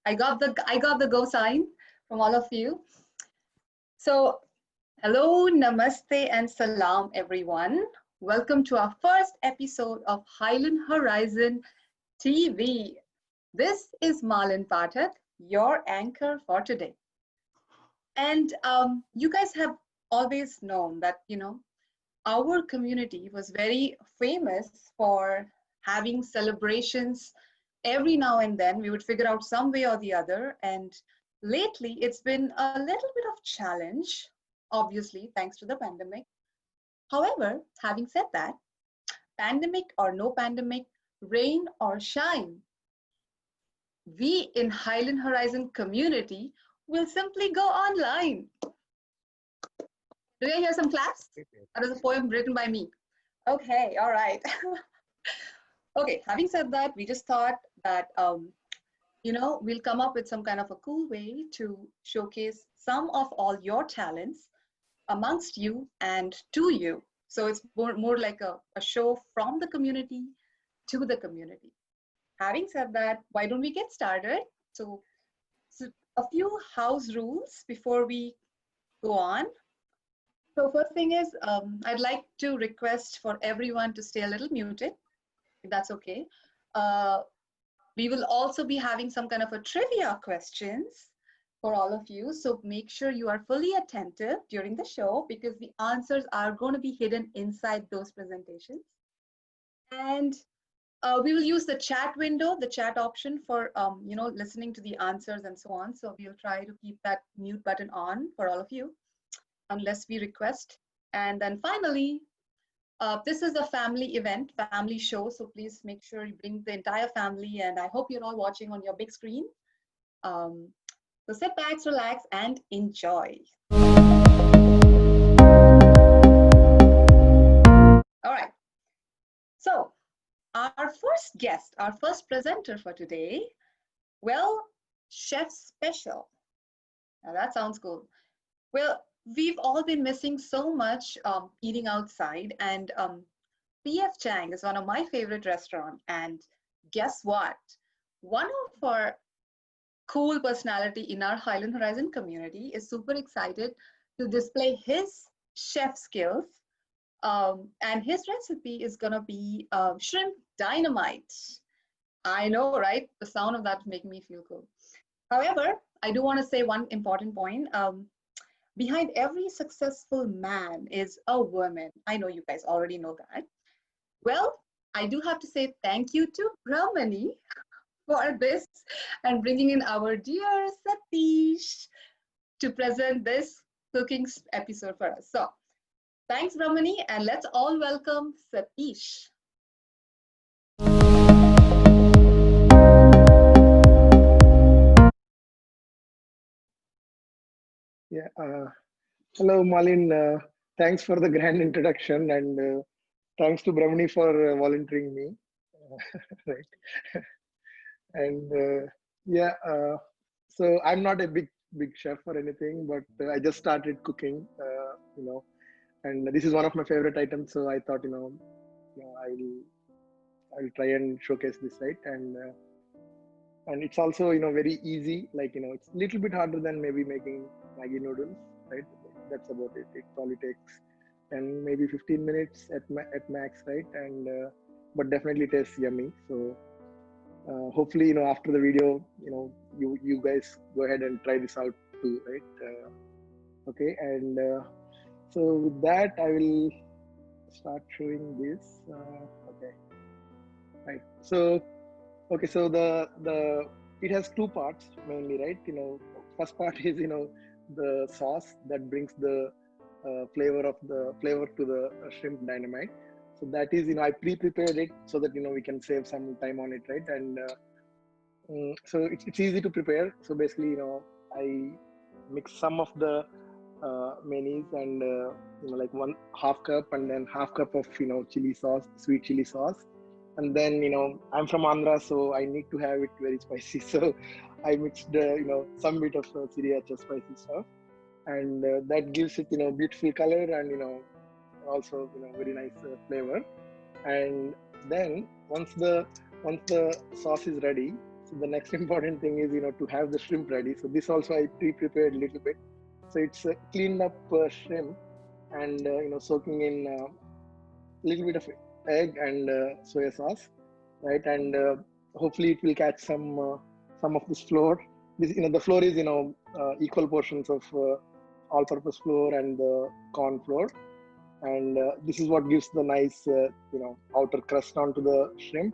I got the go sign from all of you. So, hello, namaste, and salam, everyone. Welcome to our first episode of Highland Horizon TV. This is Malin Pathak, your anchor for today. And you guys have always known that, our community was very famous for having celebrations every now and then. We would figure out some way or the other. And lately, it's been a little bit of challenge, obviously, thanks to the pandemic. However, having said that, pandemic or no pandemic, rain or shine, we in Highland Horizon community will simply go online. Do you hear some claps? That is a poem written by me. Okay, all right. Okay, having said that, we just thought that, we'll come up with some kind of a cool way to showcase some of all your talents amongst you and to you. So it's more like a show from the community to the community. Having said that, why don't we get started? So a few house rules before we go on. So first thing is, I'd like to request for everyone to stay a little muted, if that's okay. Uh, we will also be having some kind of a trivia questions for all of you. So make sure you are fully attentive during the show because the answers are going to be hidden inside those presentations. And we will use the chat window, the chat option for, listening to the answers and so on. So we'll try to keep that mute button on for all of you, unless we request. And then finally, this is a family event, family show. So please make sure you bring the entire family. And I hope you're all watching on your big screen. So sit back, relax, and enjoy. All right. So our first guest, our first presenter for today, well, Chef Special. Now that sounds cool. Well, we've all been missing so much eating outside, and PF Chang is one of my favorite restaurants. And guess what? One of our cool personality in our Highland Horizon community is super excited to display his chef skills. And his recipe is gonna be shrimp dynamite. I know, right? The sound of that make me feel cool. However, I do want to say one important point. Behind every successful man is a woman. I know you guys already know that. Well, I do have to say thank you to Brahmani for this and bringing in our dear Satish to present this cooking episode for us. So thanks, Brahmani, and let's all welcome Satish. Yeah. Hello, Malin. Thanks for the grand introduction, and thanks to Brahmani for volunteering me. Right. And yeah, so I'm not a big chef or anything, but I just started cooking. And this is one of my favorite items. So I thought, I'll try and showcase this, right? And it's also very easy. Like it's a little bit harder than maybe making Maggi noodles, right? That's about it. It probably takes and maybe 15 minutes at max, right? And but definitely tastes yummy. So hopefully after the video, you guys go ahead and try this out too, right? Okay, and so with that, I will start showing this. Okay, right. So okay, so the it has two parts mainly, right? First part is the sauce that brings the flavor to the shrimp dynamite. So that is I pre-prepared it so that we can save some time on it, right? And so it's easy to prepare. So basically, I mix some of the mayonnaise and like 1/2 cup and then 1/2 cup of chili sauce, sweet chili sauce. And then I'm from Andhra, so I need to have it very spicy. So I mixed some bit of sriracha spicy stuff, and that gives it beautiful color and also very nice flavor. And then once the sauce is ready, So the next important thing is, to have the shrimp ready. So this also I pre-prepared a little bit. So it's cleaned up shrimp and, soaking in a little bit of egg and soya sauce, right? And hopefully it will catch some of this flour. This, the flour is, equal portions of all-purpose flour and the corn flour. And this is what gives the nice, outer crust onto the shrimp.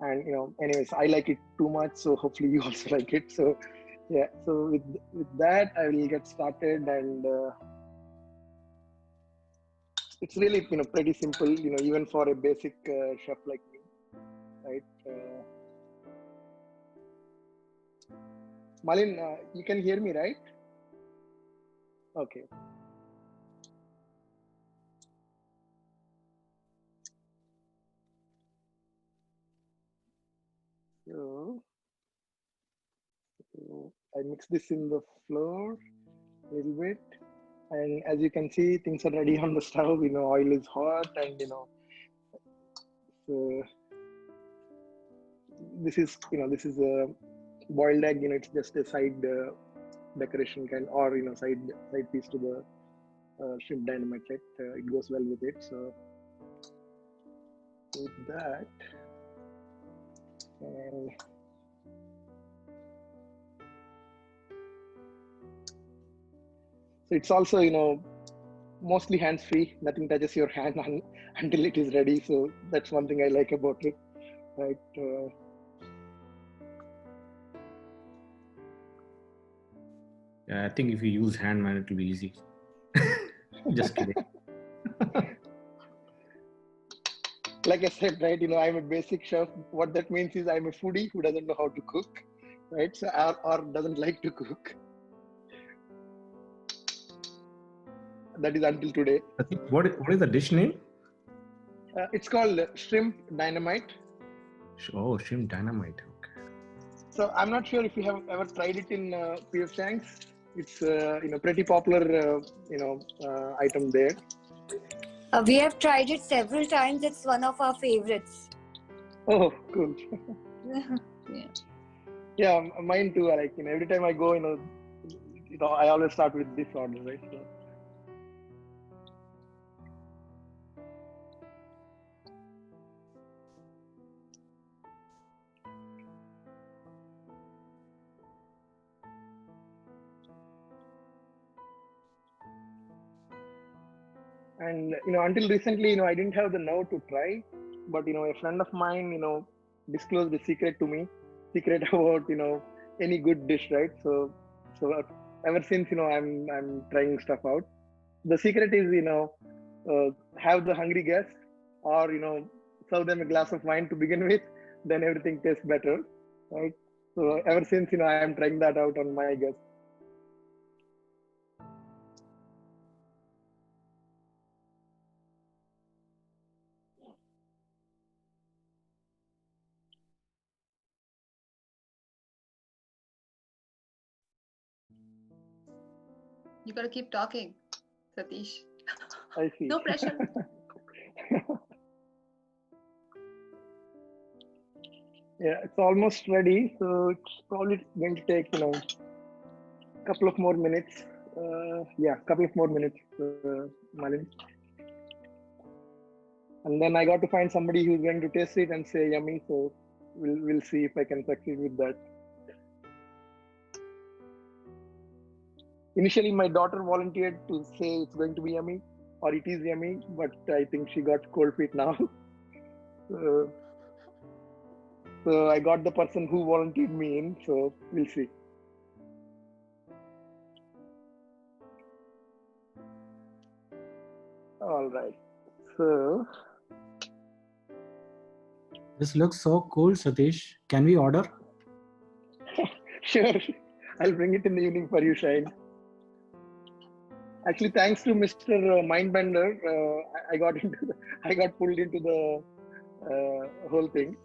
And anyways, I like it too much, so hopefully you also like it. So yeah, so with that I will get started. And it's really pretty simple, even for a basic chef like me, right? Malin, you can hear me, right? Okay. So I mix this in the flour a little bit, and as you can see, things are ready on the stove. Oil is hot, and so this is a boiled egg. It's just a side decoration kind, or side piece to the shrimp dynamite. Right? It goes well with it. So with that, and so it's also mostly hands free. Nothing touches your hand until it is ready. So that's one thing I like about it, right? Yeah, I think if you use hand, man, it will be easy. Just kidding. Like I said, right? I'm a basic chef. What that means is I'm a foodie who doesn't know how to cook, right? So or doesn't like to cook. That is until today. What is the dish name? It's called shrimp dynamite. Oh, shrimp dynamite. Okay. So I'm not sure if you have ever tried it in PF Chang's. It's pretty popular item there. We have tried it several times. It's one of our favorites. Oh, cool. Yeah. Yeah, mine too. Like every time I go, I always start with this order, right? So. And until recently, I didn't have the nerve to try, but a friend of mine, disclosed a secret to me, secret about any good dish, right? So ever since I'm trying stuff out. The secret is have the hungry guest, or serve them a glass of wine to begin with, then everything tastes better, right? So ever since I am trying that out on my guests. You gotta keep talking, Satish. I see. No pressure. Yeah, it's almost ready, so it's probably going to take couple of more minutes. Couple of more minutes, Malin. And then I got to find somebody who's going to taste it and say yummy. So we'll see if I can succeed with that. Initially, my daughter volunteered to say it's going to be yummy or it is yummy, but I think she got cold feet now. So I got the person who volunteered me in. So we'll see. All right. So This looks so cool, Satish. Can we order? sure, I'll bring it in the evening for you, Shine. Actually, thanks to Mr. Mindbender, I got pulled into the whole thing.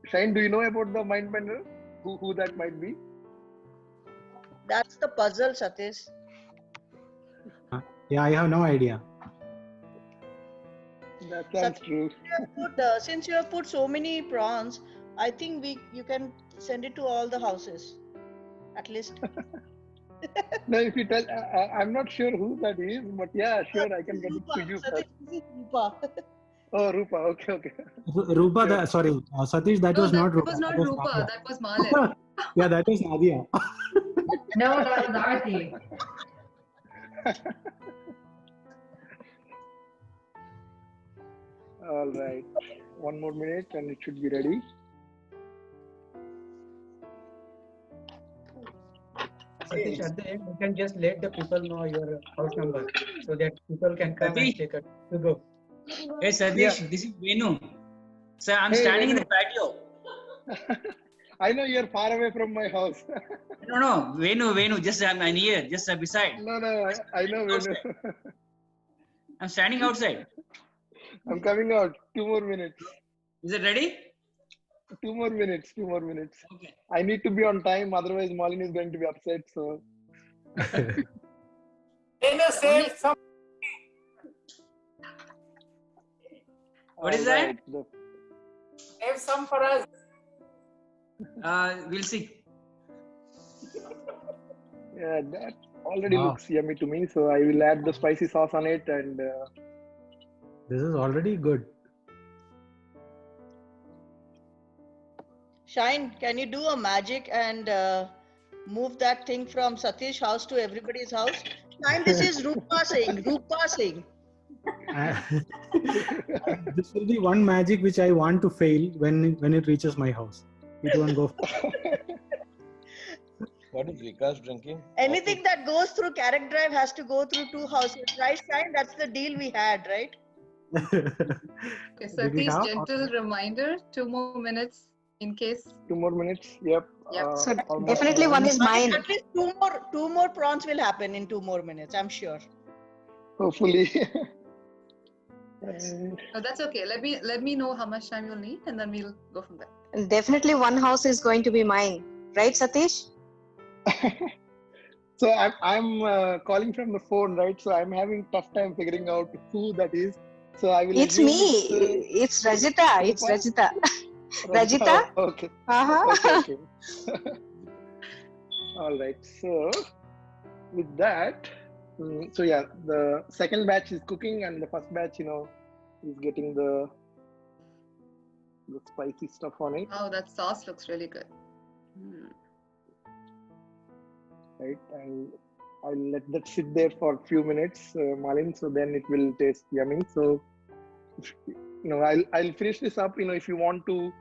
Shine, do you know about the Mindbender? Who that might be? That's the puzzle, Satish. Yeah, I have no idea. That sounds true. Since you have put so many prawns, I think you can Send it to all the houses, at least. No, if you tell, I'm not sure who that is, but yeah, sure, I can get it to you first. This is Rupa. Oh, Rupa, okay. Rupa, Sure. sorry, Satish, that No, was that not Rupa. was not That was Rupa. Nadia. That was Malin. Yeah, that was Nadia. No, that was Aarti. All right. 1 more minute and it should be ready. Satish, at the end, you can just let the people know your house number so that people can come and Satish. take it to go. Hey Satish, this is Venu. Sir, I'm Hey, standing in Venu. the patio. I know you're far away from my house. No, Venu, just I'm here, just beside. No, I know, Venu. I'm standing outside. I'm coming out. 2 more minutes. Is it ready? 2 more minutes. Okay. I need to be on time, otherwise Malin is going to be upset. So Save some. What is all that? right, Save some for us. We'll see. yeah, that already Wow. looks yummy to me. So I will add the spicy sauce on it and This is already good. Shine, can you do a magic and move that thing from Satish house to everybody's house? Shine, this is Rupa Singh. This will be one magic which I want to fail when it reaches my house. It won't go. What is Vikas drinking? Anything that goes through Carrick Drive has to go through 2 houses, right, Shine? That's the deal we had, right? Okay, Did we Satish, have- gentle reminder, 2 more minutes in case. 2 more minutes. Yep. Yep. So almost definitely done. one is mine. At least two more prawns will happen in 2 more minutes, I'm sure. Hopefully. No, that's okay. Let me know how much time you'll need, and then we'll go from there. Definitely one house is going to be mine. Right, Satish? So I'm calling from the phone, right? So I'm having tough time figuring out who that is. So I will. It's assume me. It's Rajita. It's Rajita. Rajita? Okay. Uh-huh. Okay. All right. So with that, so yeah, the second batch is cooking, and the first batch, is getting the spicy stuff on it, Oh, that sauce looks really good. Hmm. right? And I'll let that sit there for a few minutes, Malin. So then it will taste yummy. So I'll finish this up. If you want to.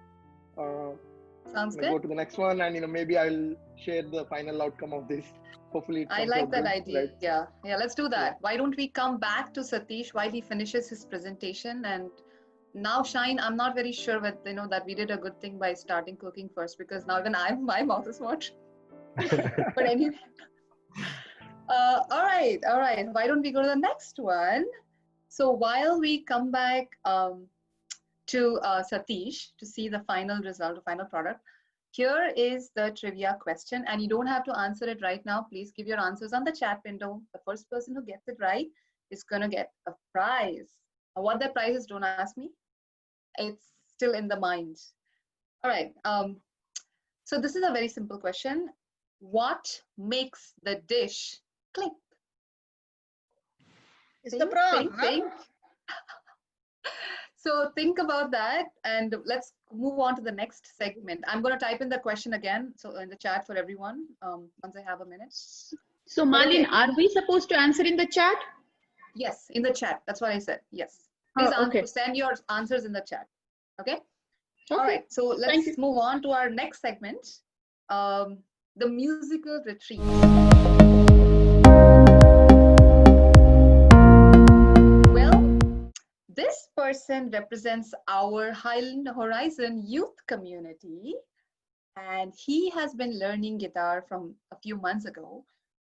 Sounds Go good. to the next one, and maybe I'll share the final outcome of this. Hopefully, it I comes like out that good, idea. right? Yeah, let's do that. Why don't we come back to Satish while he finishes his presentation? And now, Shine, I'm not very sure whether that we did a good thing by starting cooking first, because now even my mouth is watering. But anyway, all right. Why don't we go to the next one? So while we come back to Satish to see the final result, the final product, here is the trivia question, and you don't have to answer it right now. Please give your answers on the chat window. The first person who gets it right is gonna get a prize. What that prize is, don't ask me. It's still in the mind. All right. So this is a very simple question. What makes the dish click? It's the prawn. Think. So think about that, and let's move on to the next segment. I'm going to type in the question again, so in the chat for everyone, once I have a minute. So Malin, Okay. are we supposed to answer in the chat? Yes, in the chat. That's what I said. Yes. Please Okay. send your answers in the chat. Okay. All Okay. right. So Thank let's move on to our next segment, the musical retreat. Well, this person represents our Highland Horizon youth community, and he has been learning guitar from a few months ago,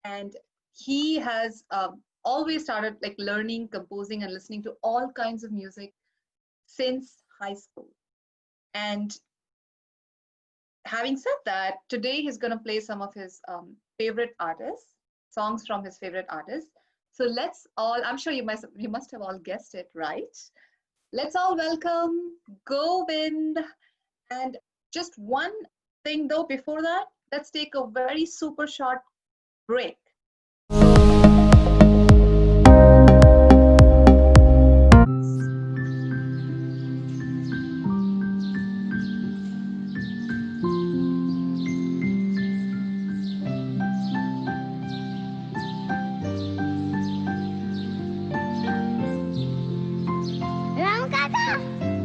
and he has always started learning, composing, and listening to all kinds of music since high school. And having said that, today he's going to play some of his favorite artists, songs from his favorite artists. So let's all, I'm sure you must have all guessed it, right? Let's all welcome Govind. And just one thing though, before that, let's take a very super short break.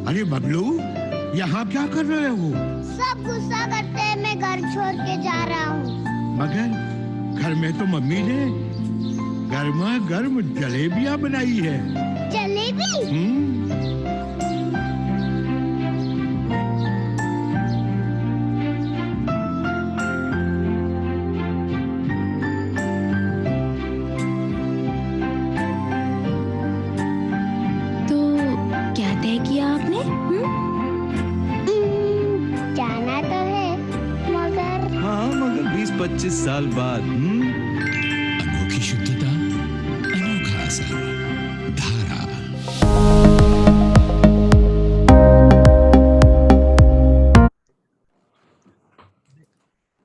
अरे बबलू यहाँ क्या कर रहे हो? सब गुस्सा करते हैं, मैं घर छोड़ के जा रहा हूँ। मगर घर में तो मम्मी ने गर्मा गर्म जलेबियाँ बनाई है। जलेबी? तो क्या तय किया आपने? जाना तो है, मगर हाँ मगर 20-25 साल बाद अनोखी शुद्धता, अनोखा असर, धारा।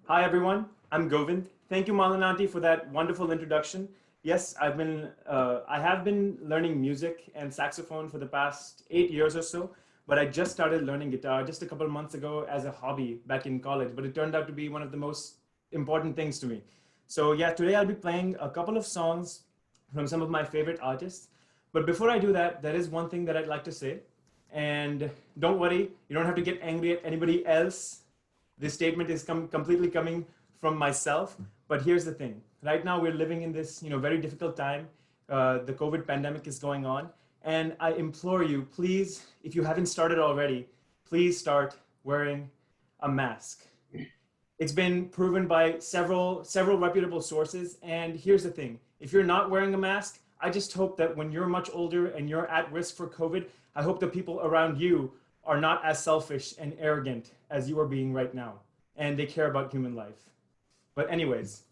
Hi everyone, I'm Govind. Thank you Malananti for that wonderful introduction. Yes, I have been learning music and saxophone for the past 8 years or so, but I just started learning guitar just a couple of months ago as a hobby back in college, but it turned out to be one of the most important things to me. So yeah, today I'll be playing a couple of songs from some of my favorite artists. But before I do that, there is one thing that I'd like to say. And don't worry, you don't have to get angry at anybody else. This statement is completely coming from myself. But here's the thing. Right now, we're living in this very difficult time. The COVID pandemic is going on. And I implore you, please, if you haven't started already, please start wearing a mask. It's been proven by several reputable sources. And here's the thing. If you're not wearing a mask, I just hope that when you're much older and you're at risk for COVID, I hope the people around you are not as selfish and arrogant as you are being right now. And they care about human life. But anyways,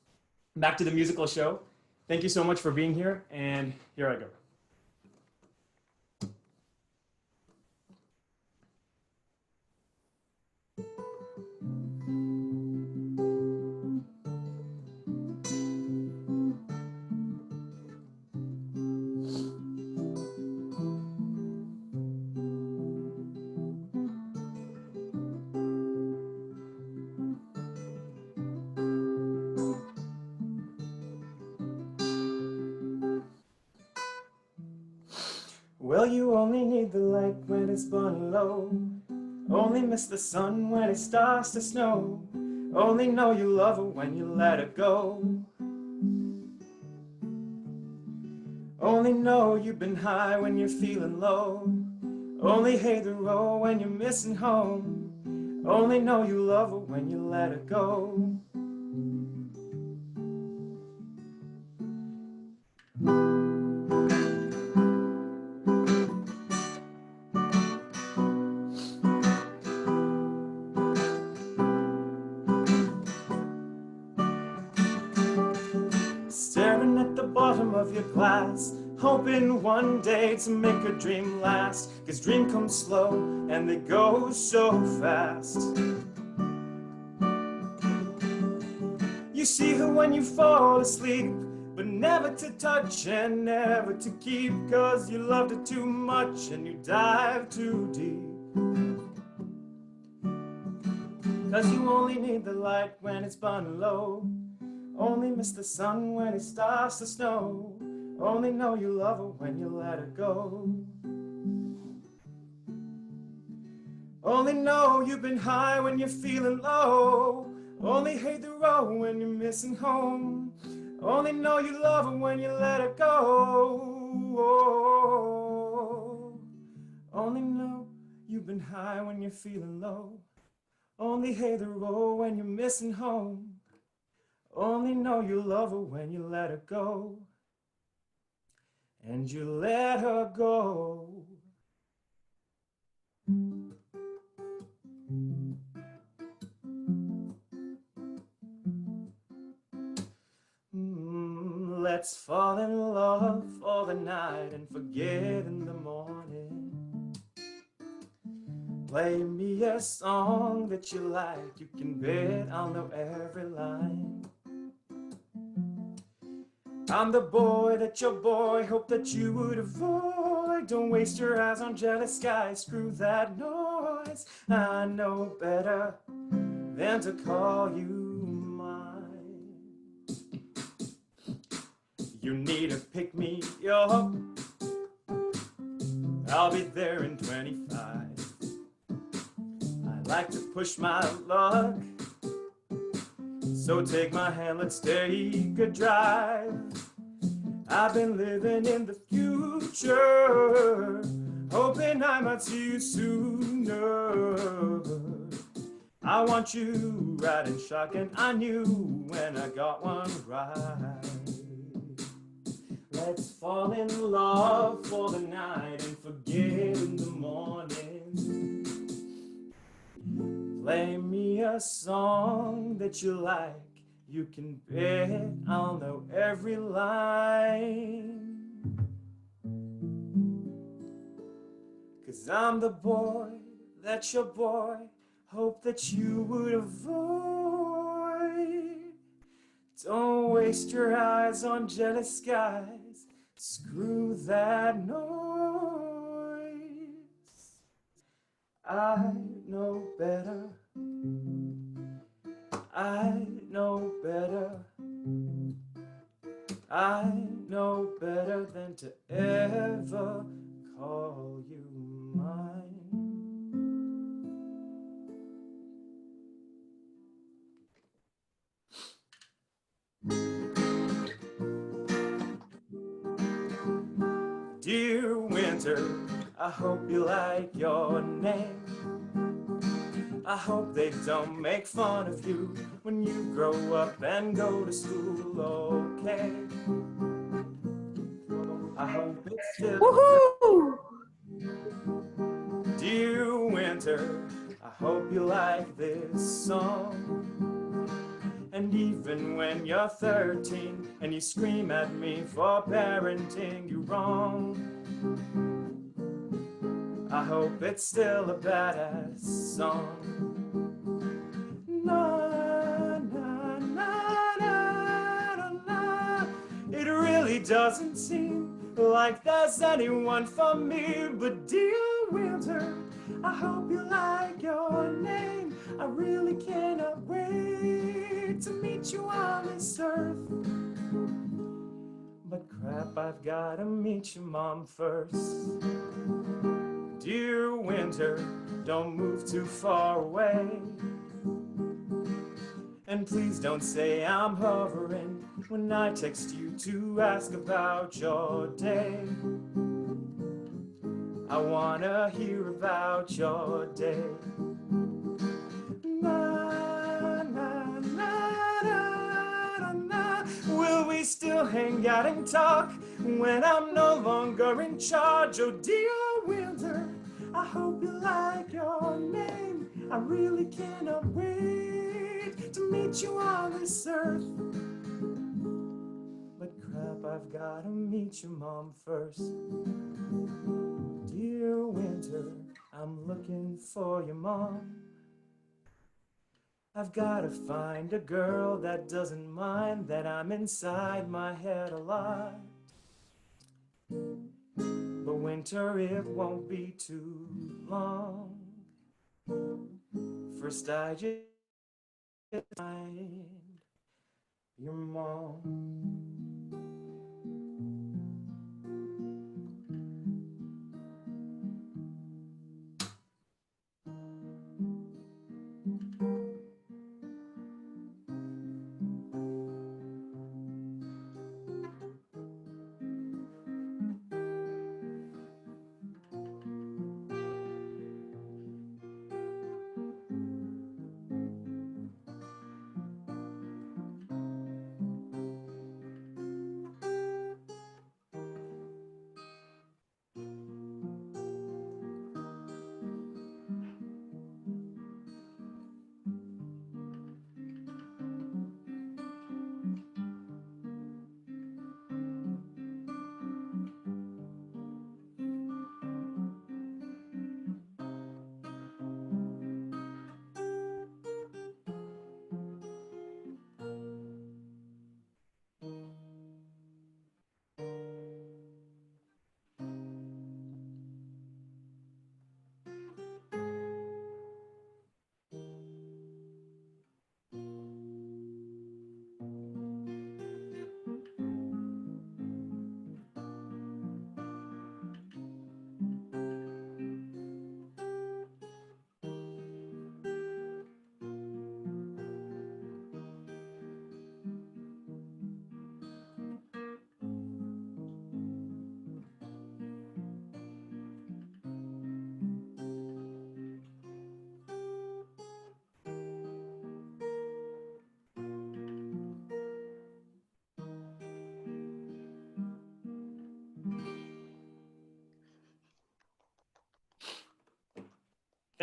back to the musical show. Thank you so much for being here. And here I go. Well, you only need the light when it's burning low. Only miss the sun when it starts to snow. Only know you love her when you let her go. Only know you've been high when you're feeling low. Only hate the road when you're missing home. Only know you love her when you let her go. Staring at the bottom of your glass, hoping one day to make a dream last. 'Cause dreams come slow and they go so fast. You see her when you fall asleep, but never to touch and never to keep. 'Cause you loved her too much and you dive too deep. 'Cause you only need the light when it's burning low. Only miss the sun when it starts to snow. Only know you love her when you let her go. Only know you've been high when you're feeling low. Only hate the road when you're missing home. Only know you love her when you let her go. Only know you've been high when you're feeling low. Only hate the road when you're missing home. Only know you love her when you let her go. And you let her go. Let's fall in love for the night and forget in the morning. Play me a song that you like. You can bet I'll know every line. I'm the boy that your boy hoped that you would avoid. Don't waste your eyes on jealous guys. Screw that noise. I know better than to call you mine. You need to pick me up. I'll be there in 25. I like to push my luck, so take my hand, let's take a drive. I've been living in the future, hoping I might see you sooner. I want you riding shotgun, I knew when I got one right. Let's fall in love for the night and forget in the morning. Play me a song that you like. You can bet I'll know every line. 'Cause I'm the boy that your boy hoped that you would avoid. Don't waste your eyes on jealous guys. Screw that noise. I know better. I know better. I know better than to ever call you mine. Dear winter, I hope you like your name. I hope they don't make fun of you when you grow up and go to school, okay? I hope it's still Woohoo! Dear winter, I hope you like this song. And even when you're 13 and you scream at me for parenting you wrong, I hope it's still a badass song. Na, na, na, na, na, na. It really doesn't seem like there's anyone for me, but dear winter, I hope you like your name. I really cannot wait to meet you on this earth. But crap, I've gotta meet your mom first. Dear winter, don't move too far away. And please don't say I'm hovering when I text you to ask about your day. I wanna hear about your day. Na, na, na, na, na, na. Will we still hang out and talk when I'm no longer in charge? Oh dear winter, I hope you like your name. I really cannot wait to meet you on this earth. But crap, I've gotta meet your mom first. Dear winter, I'm looking for your mom. I've gotta find a girl that doesn't mind that I'm inside my head a lot. But winter, it won't be too long. First I just find your mom.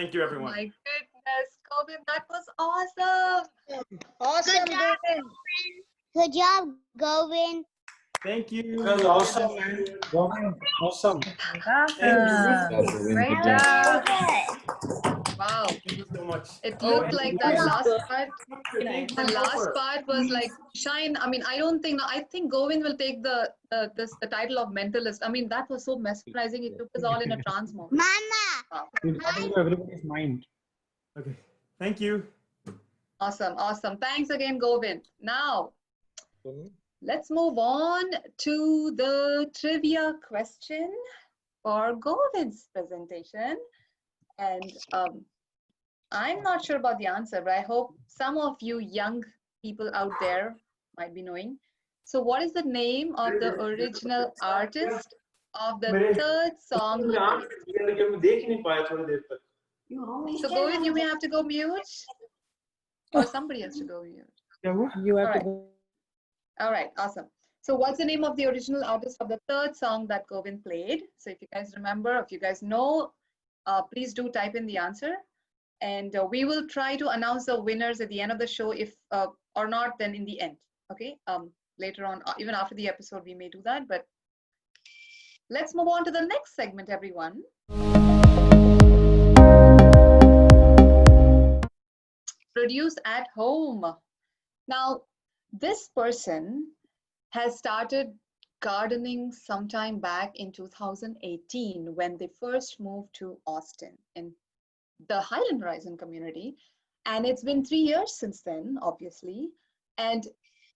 Thank you, Oh everyone. my goodness, Govind, that was awesome. Awesome, Good job. Govind. Good job, Govin. Thank you. That was awesome, man. Govin, awesome. Awesome. Great job. Wow. Thank you so much. It Oh, looked and like thanks, that last part. thanks The for last Gopher. part was like shine. I mean, I think Govind will take the title of mentalist. I mean, that was so mesmerizing. It took us all in a trance mode. Mama. Wow. It got into everybody's mind. Okay. Thank you. Awesome, awesome. Thanks again, Govind. Now, let's move on to the trivia question for Govind's presentation. And I'm not sure about the answer, but I hope some of you young people out there might be knowing. So what is the name of the original artist of the third song he played? So Govind, you may have to go mute, or somebody has to go mute. You have All to right. go. All right, awesome. So what's the name of the original artist of the third song that Govind played? So if you guys remember, if you guys know, please do type in the answer. And we will try to announce the winners at the end of the show. If or not, then in the end. Okay. Later on, even after the episode, we may do that. But let's move on to the next segment, everyone. Produce at home. Now, this person has started gardening sometime back in 2018 when they first moved to Austin in the Highland Horizon community. And it's been 3 years since then, obviously. And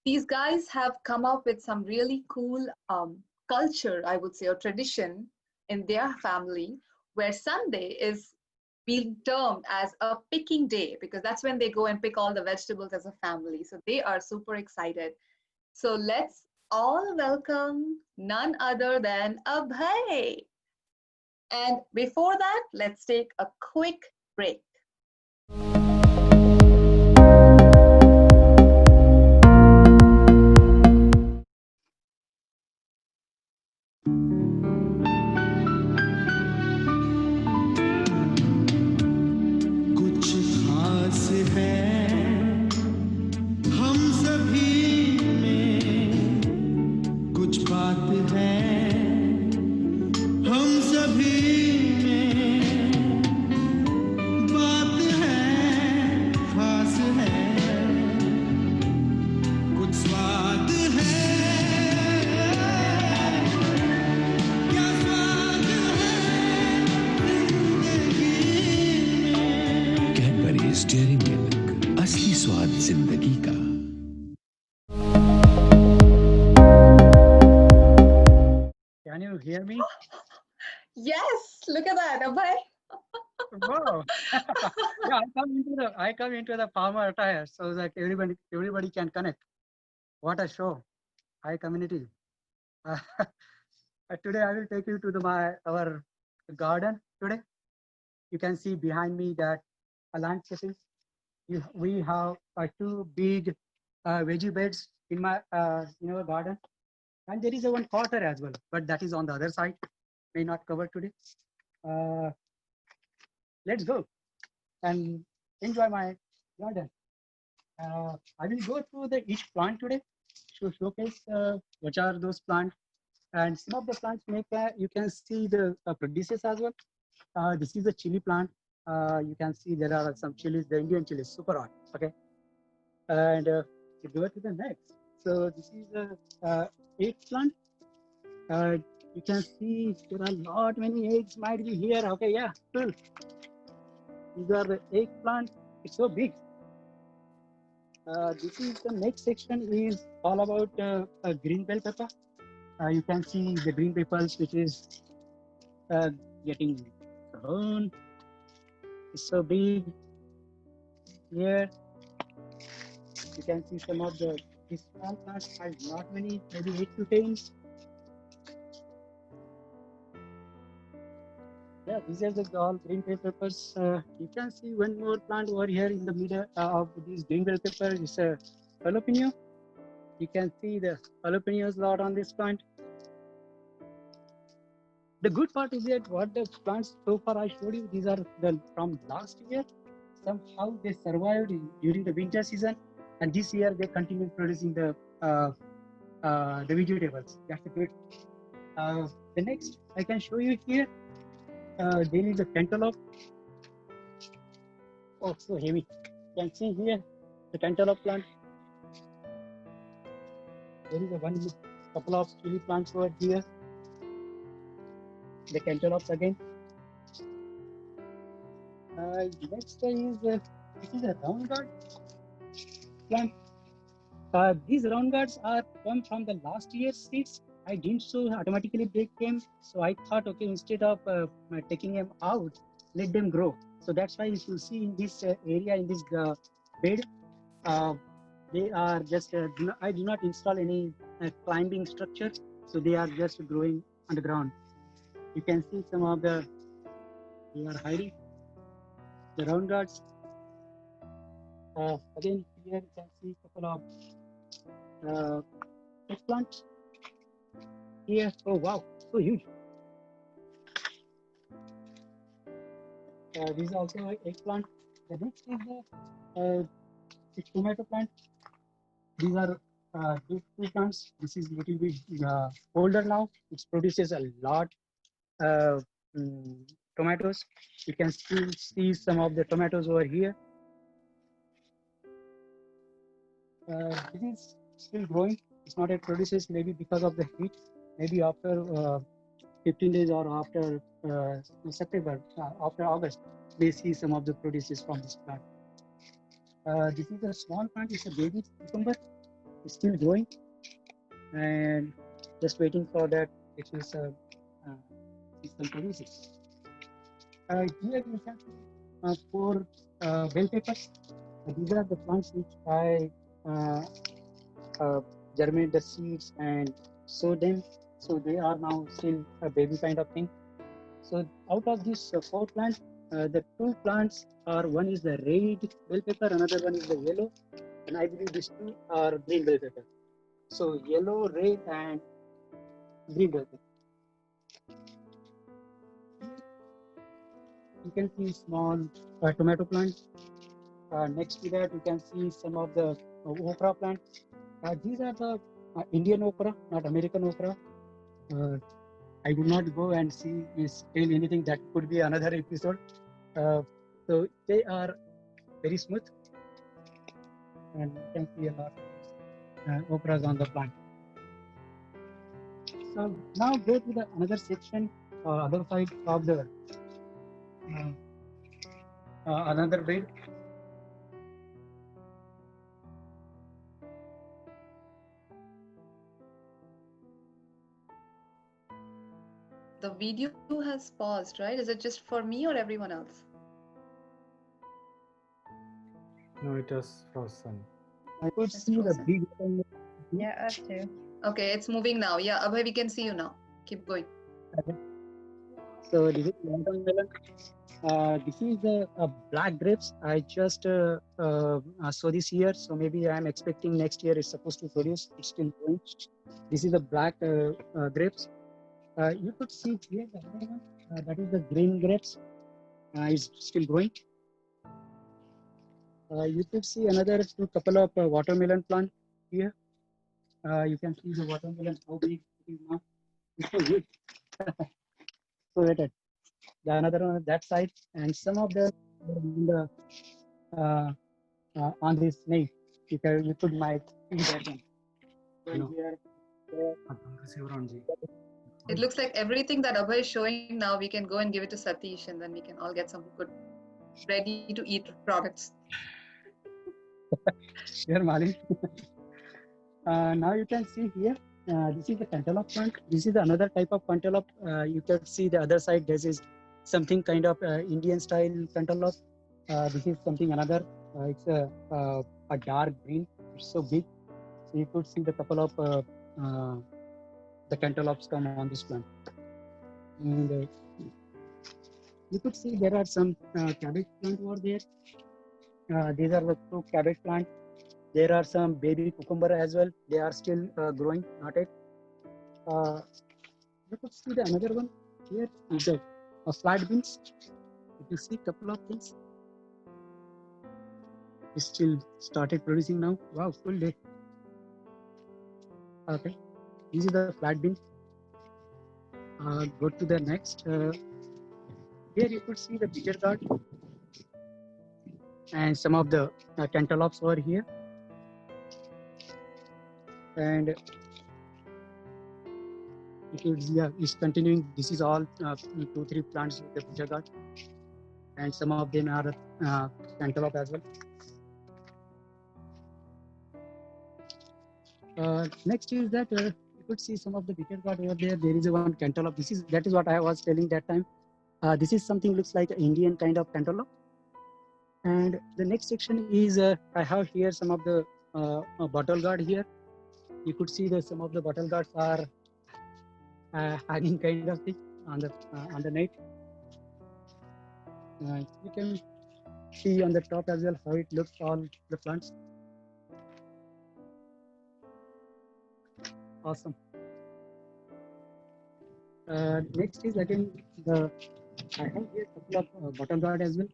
these guys have come up with some really cool culture, I would say, or tradition in their family, where Sunday is being termed as a picking day because that's when they go and pick all the vegetables as a family. So they are super excited. So let's all welcome none other than Abhay. And before that, let's take a quick break. कुछ खास है हम सभी में कुछ बात है हम सभी में बात है खास है कुछ स्वाद है क्या स्वाद है जिंदगी में कैडबरी स्टीयरिंग मिल्क असली स्वाद जिंदगी का Can you hear me? Yes, look at that, Abhay. Wow. Yeah, I come into the farmer attire so that everybody can connect. What a show. Hi community. Today I will take you to our garden today. You can see behind me that a landscaping. We have two big veggie beds in our garden, and there is a one quarter as well, but that is on the other side. May not cover today. Let's go and enjoy my garden. I will go through each plant today to showcase what are those plants, and some of the plants you can see the produces as well. This is a chili plant. You can see there are some chilies, the Indian chilies, super hot. Okay, and we go to the next. So this is a egg plant. You can see there are many eggs might be here. Okay, yeah, cool. These are the eggplant. It's so big. This is the next section is all about green bell pepper. You can see the green peppers which is getting grown. It's so big. Here you can see some of this small plants has not many, maybe 8 to 10. Yeah, these are the all green bell peppers. You can see one more plant over here in the middle of these green bell pepper. It's a jalapeno. You can see the jalapenos lot on this plant. The good part is that what the plants so far I showed you, these are from last year. Somehow they survived during the winter season, and this year they continue producing the vegetables. That's good. The next I can show you here. There is a cantaloupe. Oh, so heavy. You can see here the cantaloupe plant. There is a couple of chili plants over here. The cantaloupes again. Next is this is a round gourd plant. These round gourds are come from the last year's seeds. I didn't so automatically they came. So I thought, okay, instead of taking them out, let them grow. So that's why if you see in this area, in this bed, they are just, I do not install any climbing structure. So they are just growing on the ground. You can see some of they are hiding. The round gourds. Again, here you can see a couple of eggplants. Here, oh wow, so huge. This is also an eggplant. The next is the tomato plant. These are two plants. This is little bit older now. It produces a lot tomatoes. You can still see some of the tomatoes over here. This is still growing. It's not yet produces, maybe because of the heat. Maybe after 15 days or after September, after August, we see some of the produces from this plant. This is a small plant. It's a baby cucumber. It's still growing and just waiting for that. It is some produces. Here you can see 4 bell peppers. These are the plants which I germinate the seeds and sow them. So they are now still a baby kind of thing. So out of these 4 plants, the 2 plants are, one is the red bell pepper, another one is the yellow, and I believe these 2 are green bell pepper. So yellow, red, and green bell pepper. You can see small tomato plant. Next to that, you can see some of the okra plant. These are the Indian okra, not American okra. I would not go and tell anything. That could be another episode. So they are very smooth, and you can see a lot of okras on the plant. So now go to the another section or other side of the another bed. The video has paused, right? Is it just for me or everyone else? No, it was frozen. I could see the big one. Yeah, us too. Okay, it's moving now. Yeah, Abhay, we can see you now. Keep going. So this is watermelon. This is the black grapes. I just saw this year, so maybe I'm expecting next year it's supposed to produce. It's still growing. This is the black grapes. You could see here the other one. That is the green grapes. Is still growing. You could see another couple of watermelon plant here. You can see the watermelon how big it is now. It's so big. So rated. The another one on that side, and some of the on this nail. You could might see that one. So here, It looks like everything that Abhay is showing now, we can go and give it to Satish, and then we can all get some good, ready to eat products. Here, Mali. Now you can see here. This is the cantaloupe plant. This is another type of cantaloupe. You can see the other side. This is something kind of Indian style cantaloupe. This is something another. It's a dark green. It's so big. So you could see the couple of the cantaloupes come on this plant. And you could see there are some cabbage plant over there. These are the 2 cabbage plants. There are some baby cucumber as well. They are still growing, not yet. You could see the another one. Here is a flat beans. If you see a couple of things, it still started producing now. Wow, full day. Okay, this is the flat bean. Go to the next. Here you could see the bitter gourd and some of the cantaloupes over here. And it's continuing. This is all 2-3 plants with the bitter gourd, and some of them are cantaloupe as well. Next is that you could see some of the bitter gourd over there. There is one cantaloupe. That is what I was telling that time. This is something looks like an Indian kind of cantaloupe. And the next section is I have here some of the bottle gourd here. You could see that some of the bottle gourds are hanging kind of thing on the net. You can see on the top as well how it looks, all the plants. Awesome. Next is again I have here a couple of bottle gourd as well.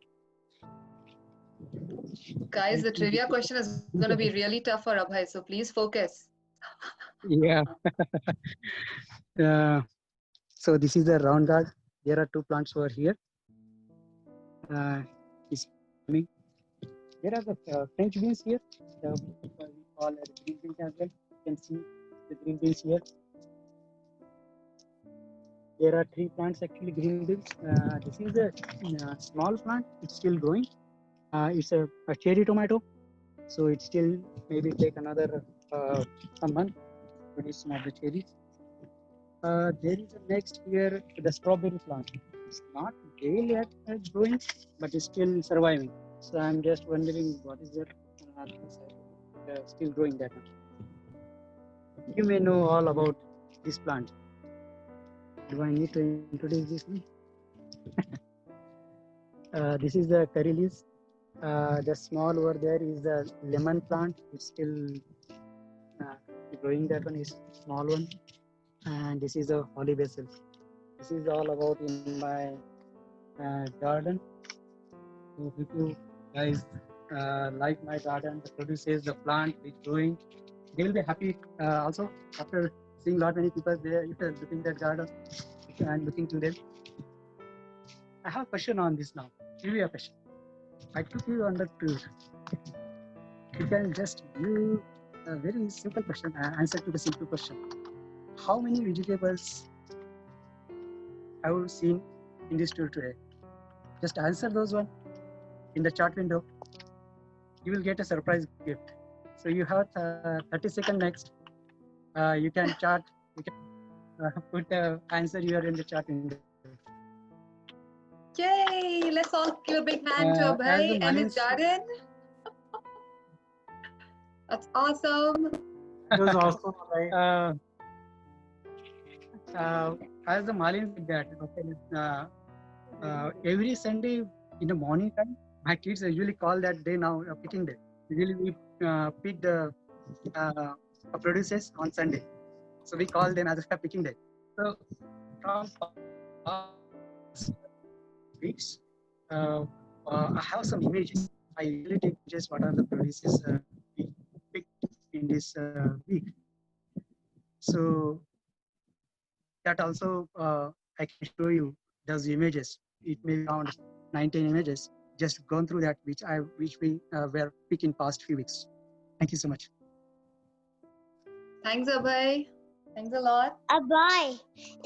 Guys, the trivia question is going to be really tough for Abhay, so please focus. Yeah. So this is the round gourd. There are 2 plants over here. There are the French beans here. We call it green beans as well. You can see the green beans here. There are 3 plants actually, green beans. This is a small plant. It's still growing. It's a cherry tomato. So it still maybe take another a month to produce some of the cherries. There is a next here the strawberry plant. It's not really yet growing, but it's still surviving. So I'm just wondering what is that still growing that one. You may know all about this plant. Do I need to introduce this one? This is the curry leaves. The small over there is the lemon plant. It's still growing. That one is small one. And this is a holly basil. This is all about in my garden. So if you guys like my garden, the produces, the plant is growing, they will be happy also after seeing lot many people there looking at garden and looking to them. I have a question on this now. Give you a question. I took you on the tour. You can just give a very simple question, answer to the simple question. How many vegetables have you seen in this tour today? Just answer those one in the chat window. You will get a surprise gift. So you have 30 seconds next. You can chat. You can put the answer here in the chat window. Yay! Let's all give a big hand to Abhay and his garden. That's awesome. That was awesome, right? As the Malin said that, okay, every Sunday in the morning time, my kids usually call that day now a picking day. Usually we pick the produces on Sunday, so we call them as a picking day. So from weeks, I have some images. I usually take just what are the produces we picked in this week. So that also I can show you those images. It may be around 19 images. Just gone through that, which we were picking past few weeks. Thank you so much. Thanks, Abhay. Thanks a lot. Abhay,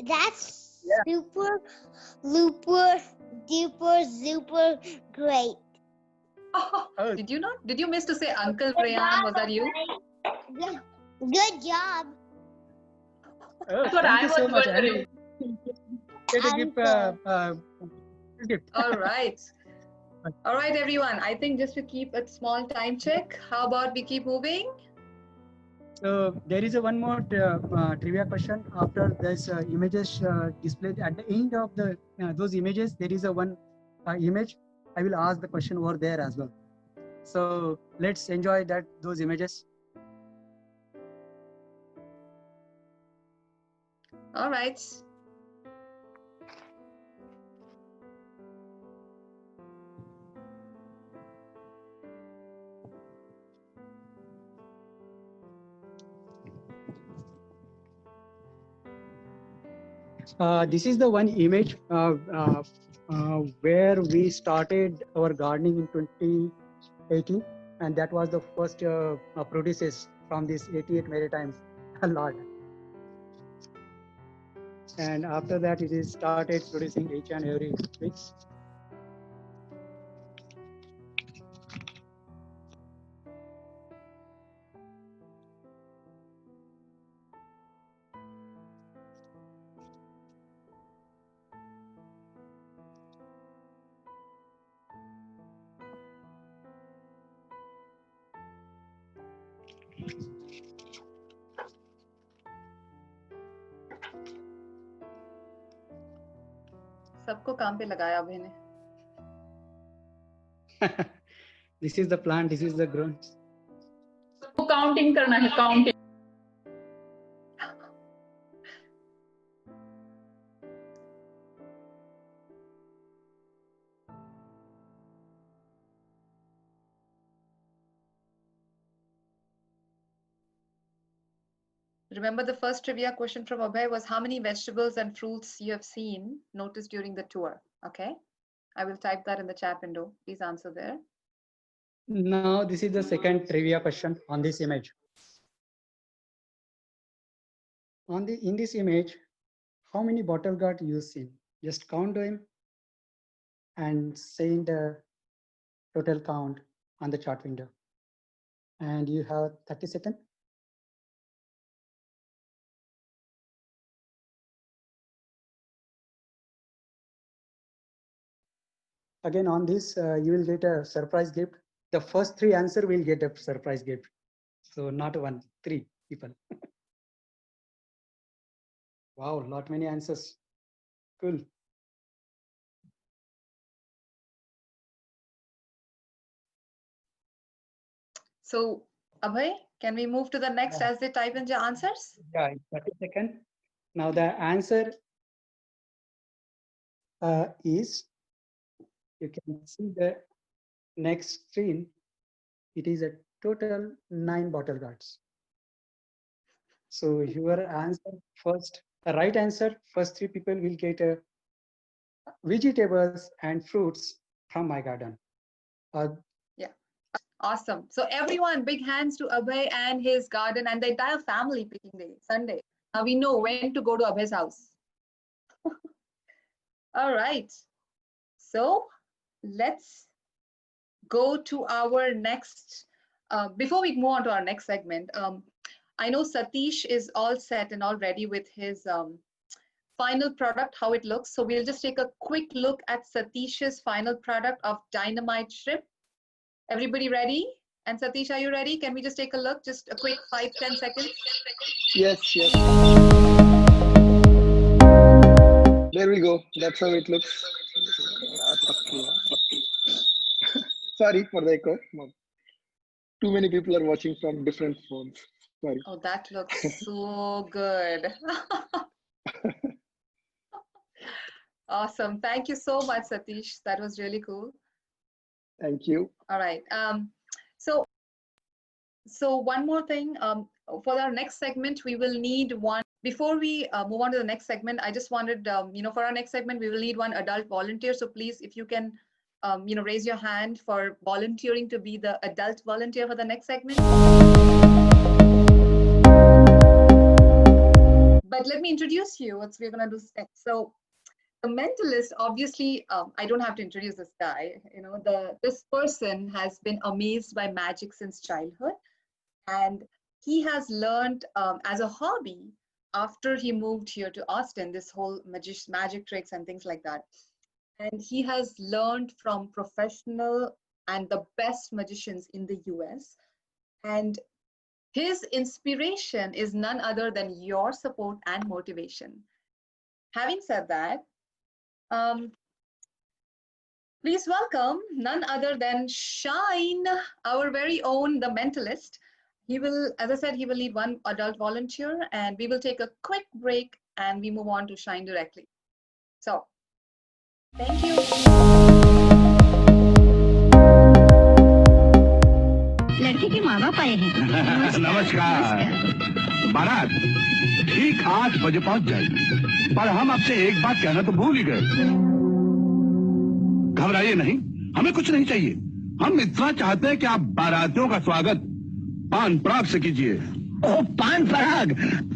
that's super duper great. Oh, did you miss to say Uncle Rayan? Was that you? Good job. That's what I was wondering. All right. All right, everyone. I think just to keep a small time check, how about we keep moving? So there is one more trivia question after this images displayed at the end of the those images. There is one image. I will ask the question over there as well. So let's enjoy those images. All right. This is the one image where we started our gardening in 2018, and that was the first produces from this 88 maritime lot. And after that, it is started producing each and every week. सबको काम पे लगाया अभय ने. This is the plant, this is the ground. सबको counting करना है, counting. Remember, the first trivia question from Abhay was how many vegetables and fruits you have seen, noticed during the tour. Okay, I will type that in the chat window. Please answer there. Now, this is the second trivia question on this image. In this image, how many bottle gourd you seen? Just count them and say the total count on the chart window. And you have 30 seconds. Again, on this, you will get a surprise gift. The first 3 answers will get a surprise gift. So not 1, 3 people. Wow, lot many answers. Cool. So, Abhay, can we move to the next as they type in the answers? Yeah, 30 seconds. Now the answer is, you can see the next screen. It is a total 9 bottle gourds. So your answer first, the right answer, first 3 people will get vegetables and fruits from my garden. Yeah, awesome. So everyone, big hands to Abhay and his garden and the entire family picking day, Sunday. Now we know when to go to Abhay's house. All right. So let's go to our next, before we move on to our next segment, I know Satish is all set and all ready with his final product, how it looks. So we'll just take a quick look at Satish's final product of dynamite shrimp. Everybody ready? And Satish, are you ready? Can we just take a look? Just a quick 5-10 seconds. Yes. There we go. That's how it looks. Sorry for the echo. Too many people are watching from different phones. Sorry. Oh, that looks so good. Awesome. Thank you so much, Satish. That was really cool. Thank you. All right. So one more thing. For our next segment, we will need one. Before we move on to the next segment, I just wanted, for our next segment, we will need one adult volunteer. So please, if you can, raise your hand for volunteering to be the adult volunteer for the next segment. But let me introduce you. What we're gonna do next. So, the Mentalist, obviously, I don't have to introduce this guy. This person has been amazed by magic since childhood, and he has learned as a hobby after he moved here to Austin, this whole magic tricks and things like that. And he has learned from professional and the best magicians in the US. And his inspiration is none other than your support and motivation. Having said that, please welcome none other than Shine, our very own, the Mentalist. He will, as I said, he will lead one adult volunteer, and we will take a quick break and we move on to Shine directly. So, thank you. लड़के के माँ बाप आए हैं. नमस्कार. बारात ठीक 8 बजे पहुंच जाएगी। पर हम आपसे एक बात कहना तो भूल ही गए। घबराइए नहीं, हमें कुछ नहीं चाहिए। हम इतना चाहते हैं कि आप बारातियों का स्वागत पान पराग से कीजिए। ओ, पान पराग,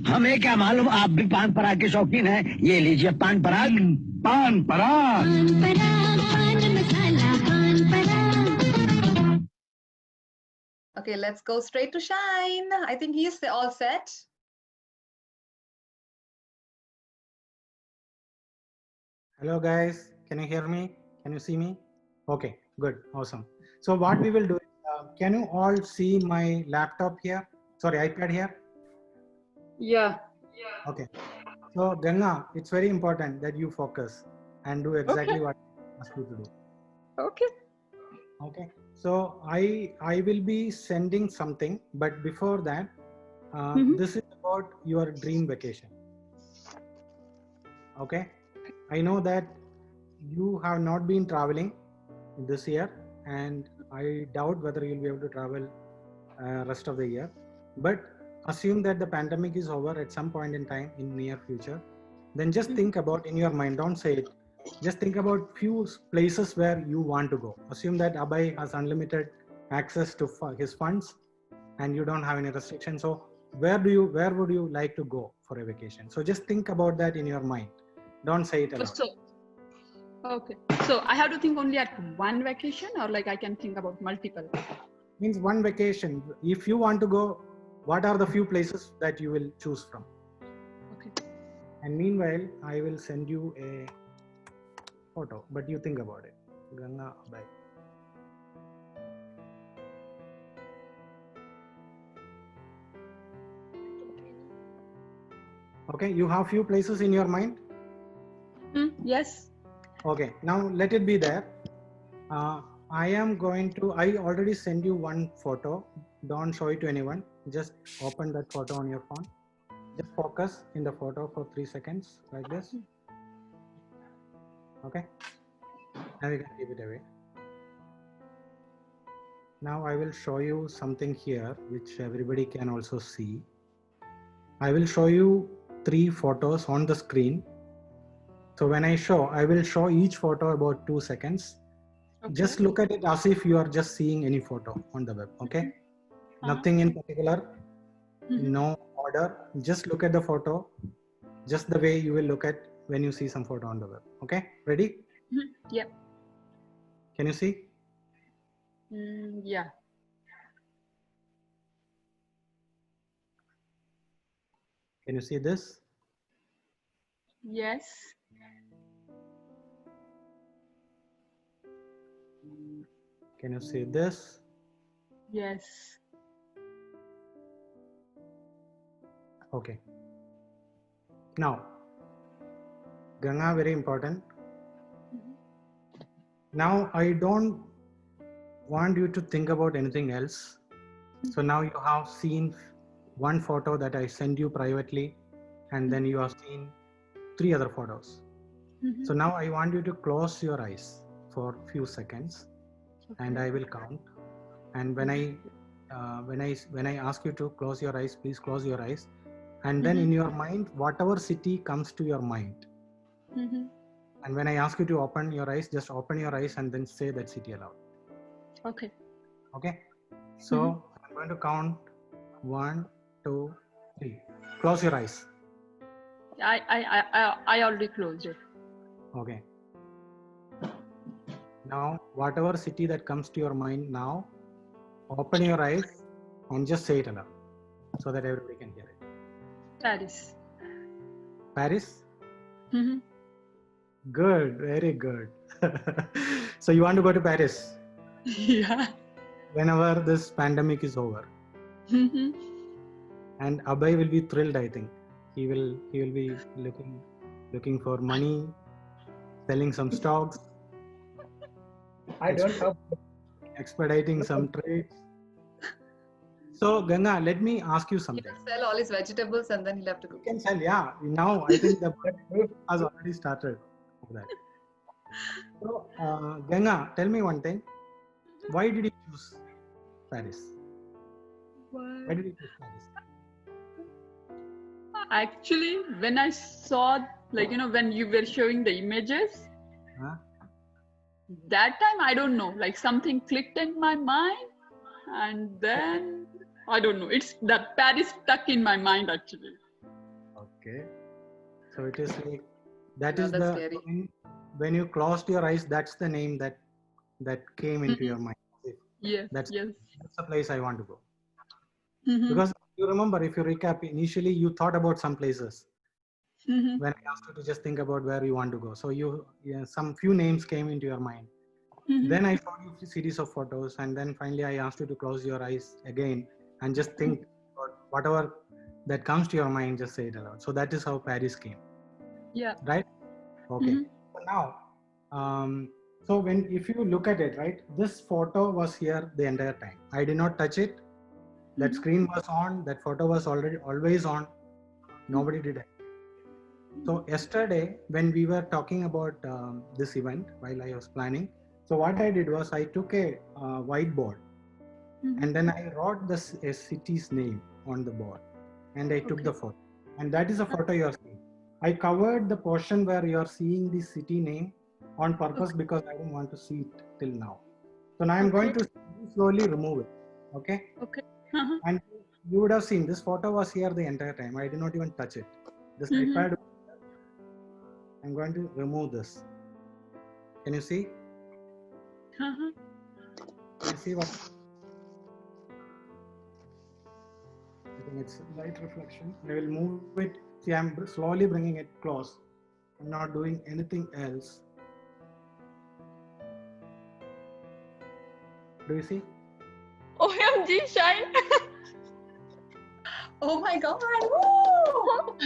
हमें क्या मालूम आप भी पान पराग के शौकीन हैं। ये लीजिए पान पराग। पान पराग, पान मसाला पान पराग। Okay, let's go straight to Shine. I think he is all set. Hello guys, can you hear me? Can you see me? Okay, good, awesome. So what we will do is, can you all see my laptop here? Sorry, iPad here? Yeah. Okay. So Ganga, it's very important that you focus and do exactly what I ask you to do. Okay. Okay. So I will be sending something, but before that, this is about your dream vacation. Okay. I know that you have not been traveling this year, and I doubt whether you'll be able to travel rest of the year. But assume that the pandemic is over at some point in time in near future. Then just think about in your mind. Don't say it. Just think about few places where you want to go. Assume that Abhay has unlimited access to his funds, and you don't have any restrictions. So where would you like to go for a vacation? So just think about that in your mind. Don't say it aloud. Okay. So I have to think only at one vacation, or like I can think about multiple? Means one vacation. If you want to go, what are the few places that you will choose from? Okay. And meanwhile, I will send you a photo, but you think about it. Ganga, bye. Okay, you have few places in your mind? Yes. Okay, now let it be there. I already sent you one photo. Don't show it to anyone. Just open that photo on your phone. Just focus in the photo for 3 seconds like this. Okay. Now you can keep it away. Now I will show you something here which everybody can also see. I will show you 3 photos on the screen. So when I will show each photo about 2 seconds. Okay. Just look at it as if you are just seeing any photo on the web. Okay. Nothing in particular, no order. Just look at the photo, just the way you will look at when you see some photo on the web. Okay. Ready? Yeah. Can you see? Yeah. Can you see this? Yes. Can you see this? Yes. Okay. Now, Ganga, very important. Now, I don't want you to think about anything else. So now you have seen one photo that I sent you privately, and then you have seen 3 other photos. So now I want you to close your eyes for a few seconds, and I will count. And when I ask you to close your eyes, please close your eyes. And then in your mind, whatever city comes to your mind. And when I ask you to open your eyes, just open your eyes and then say that city aloud. Okay. Okay. So I'm going to count 1, 2, 3. Close your eyes. I already closed it. Okay. Now, whatever city that comes to your mind now, open your eyes and just say it aloud so that everybody can hear it. Paris. Paris? Good, very good. So you want to go to Paris? Yeah. Whenever this pandemic is over. And Abhay will be thrilled, I think. He will be looking for money, selling some stocks. I don't have. Expediting some trades. So Ganga, let me ask you something. He will sell all his vegetables and then he'll have to go. You can sell, yeah. Now I think the bird has already started for that. So Ganga, tell me one thing. Why did you choose Paris? Why did you choose Paris? Actually, when I saw, like, when you were showing the images, Huh? that time, I don't know, like something clicked in my mind. And then, I don't know, it's that Paris stuck in my mind actually. Okay. So it is like, that No, is that's the, scary. when you closed your eyes, that's the name that came into your mind. Yes, That's yes. the place I want to go. Mhm. Because you remember, if you recap, initially you thought about some places Mhm. when I asked you to just think about where you want to go. So some few names came into your mind. Mhm. Then I showed you a series of photos, and then finally I asked you to close your eyes again and just think about whatever that comes to your mind, just say it aloud. So that is how Paris came, Yeah. right? Okay. Mhm. So now, so if you look at it, right, this photo was here the entire time. I did not touch it. That screen was on. That photo was always on. Nobody did it. So yesterday, when we were talking about this event while I was planning, so what I did was I took a whiteboard and then I wrote a city's name on the board and I took the photo. And that is a photo you are seeing. I covered the portion where you are seeing the city name on purpose because I didn't want to see it till now. So now I'm going to slowly remove it. Okay. Okay. And you would have seen this photo was here the entire time. I did not even touch it. This iPad, I'm going to remove this. Can you see? Can you see what? I think it's light reflection. I will move it. See, I'm slowly bringing it close. I'm not doing anything else. Do you see? OMG, Shine. Oh my God.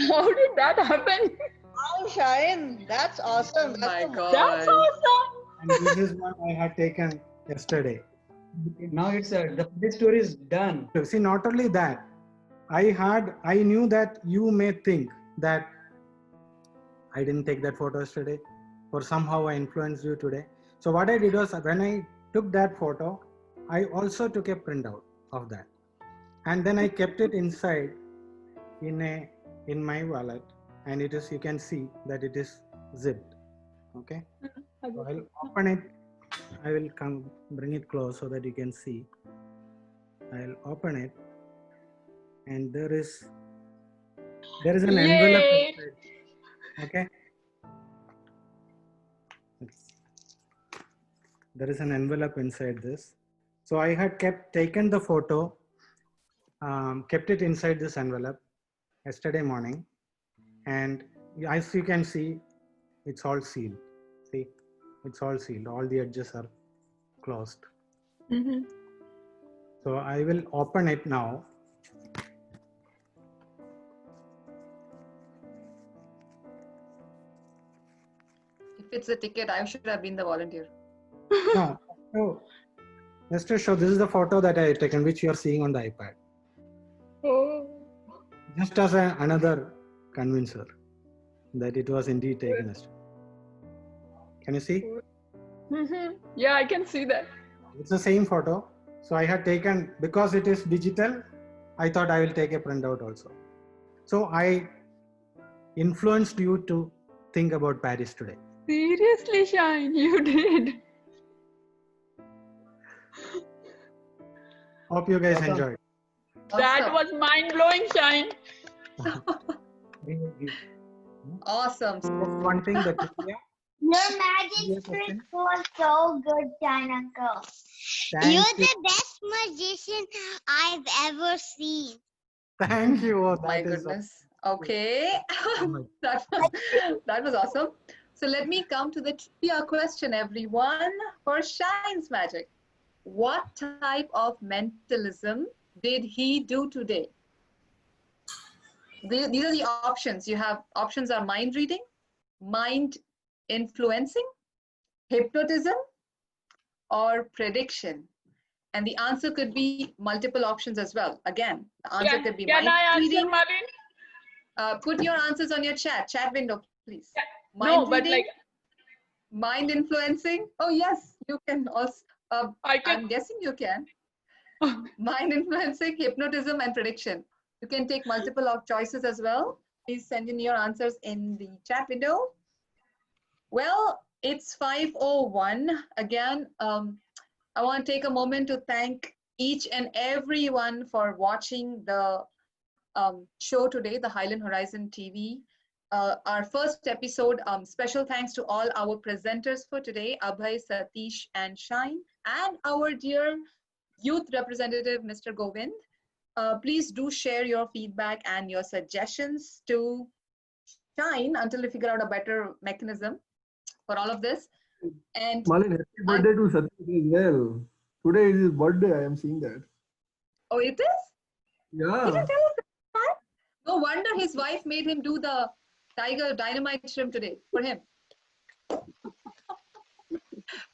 How did that happen? Wow, Shine, that's awesome. Oh my God. That's awesome. And this is what I had taken yesterday. Now it's the story is done. See, not only that, I knew that you may think that I didn't take that photo yesterday, or somehow I influenced you today. So what I did was, when I took that photo, I also took a printout of that, and then I kept it inside in my wallet, and it is, you can see that it is zipped. Okay, so I'll open it. I will come bring it close so that you can see. I'll open it, and there is an envelope inside. Okay, there is an envelope inside this. So I had taken the photo, kept it inside this envelope yesterday morning, and as you can see, it's all sealed. See, it's all sealed. All the edges are closed. So I will open it now. If it's a ticket, I should have been the volunteer. No, so just to show, this is the photo that I had taken, which you are seeing on the iPad. Oh. Just as another convincer that it was indeed taken yesterday. Can you see? Yeah, I can see that. It's the same photo. So I had taken, because it is digital, I thought I will take a printout also. So I influenced you to think about Paris today. Seriously, Shine, you did. Hope you guys enjoyed. That was mind blowing, Shine. Awesome. One thing that Your magic trick was so good, Shine Uncle. Thank You're you. the best magician I've ever seen. Thank you. Oh, My that is goodness. Okay. that was awesome. So let me come to the trivia question, everyone. For Shine's Magic, what type of mentalism did he do today? These are the options. You have options are mind reading, mind influencing, hypnotism, or prediction. And the answer could be multiple options as well. Again, the answer could be mind reading. Put your answers on your chat window, please. Mind reading, mind influencing. Oh yes, you can also. I'm guessing you can. Mind influencing, hypnotism, and prediction. You can take multiple choices as well. Please send in your answers in the chat window. Well, it's 5:01. Again, I want to take a moment to thank each and everyone for watching the show today, the Highland Horizon TV. Our first episode, special thanks to all our presenters for today, Abhay, Satish, and Shine, and our dear youth representative, Mr. Govind. Please do share your feedback and your suggestions to Shine until we figure out a better mechanism for all of this. And Malin, happy birthday to Satish as well. Today is his birthday. I am seeing that. oh, it is? You Yeah. didn't tell us that? No wonder his wife made him do the tiger dynamite shrimp today for him.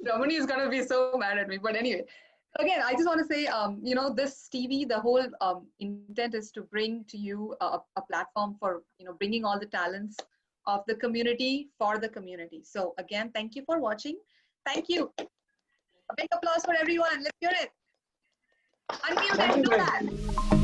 Ramani is going to be so mad at me. But anyway, again, I just want to say, this TV, the whole intent is to bring to you a platform for, bringing all the talents of the community for the community. So again, thank you for watching. Thank you. A big applause for everyone. Let's hear it. Unmute and do that.